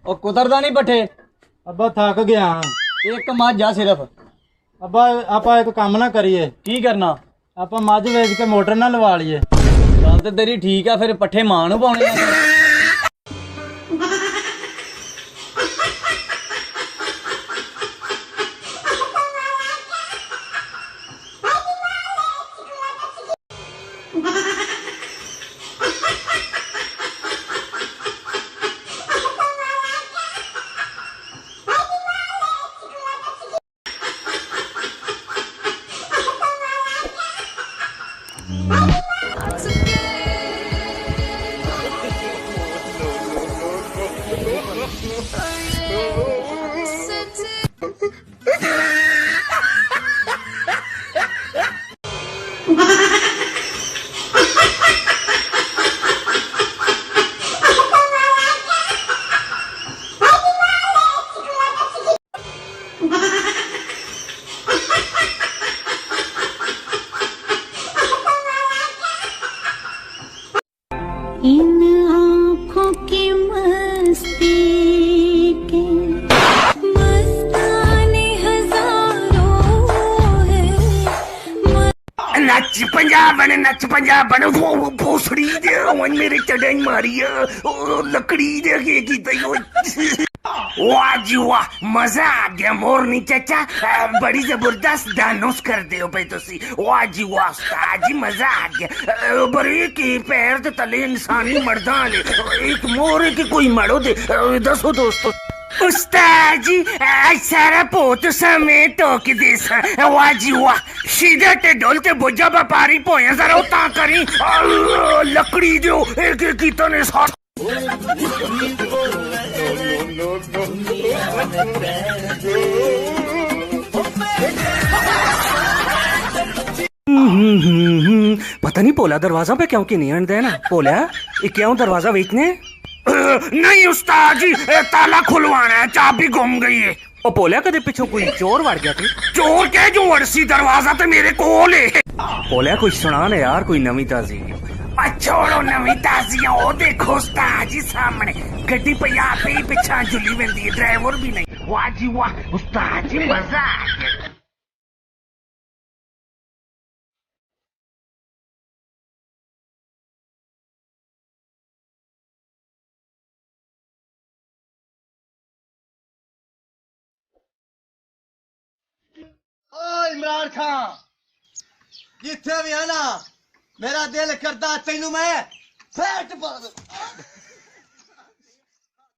ਉਹ ਕੁਤਰਦਾ ਨਹੀਂ ਪੱਠੇ। ਅੱਬਾ ਥੱਕ ਗਿਆ। ਇੱਕ ਮੱਝ ਆ ਸਿਰਫ। ਅੱਬਾ ਆਪਾਂ ਇੱਕ ਕੰਮ ਨਾ ਕਰੀਏ। ਕੀ ਕਰਨਾ? ਆਪਾਂ ਮੱਝ ਵੇਚ ਕੇ ਮੋਟਰ ਨਾ ਲਵਾ ਲਈਏ। ਗੱਲ ਤੇ ਤੇਰੀ ਠੀਕ ਆ, ਫਿਰ ਪੱਠੇ ਮਾਂ ਨੂੰ ਪਾਉਣੇ ਆ। इन आँखों की मस्ती के मस्ताने हजारों है। नच पंजाबन वो भोसड़ी दे मेरे चढ़न मारी लकड़ी दे के की वाह जी वाह, मजा आ गया मोरनी चाचा, बड़ी जबरदस्त डांस कर दे हो भाई तुसी। वाह जी वाह उस्ताद जी, मजा आ गया। बड़े के पैर ते तले इंसानी मर्दा ने एक मोर के कोई मड़ो दे। दसो दोस्तों उस्ताद जी सारा पोत समेत टोक दे। वाह जी वाह, सीधे ते डोलते बोझा व्यापारी पोया जरा उता करी लकड़ी दो एक एक की तने साथ। पता नहीं पोला दरवाजा पे क्यों की नहीं आने देना। पोला ये क्यों दरवाजा बेचने? नहीं उस्ताद जी, ताला खुलवाना है, चाबी गुम गई है। ओ पोला कदे पिछों कोई चोर वड़ गया थे? चोर क्या जो वड़सी, दरवाजा तो मेरे कोल है। पोला कोई सुना ना यार, कोई नवी ताजी। छोड़ो नवी ताजियां, ओ देखो उस्ताद जी सामने गड्डी पे आप ही पिछा जुली वेंदी है, ड्राइवर भी नहीं। वाह जी वाह उस्ताद जी, मजा आ गया। ओ इमरान खान, जिथे भी है ना, मेरा दिल करता तेनू मैं फैट पा दूं।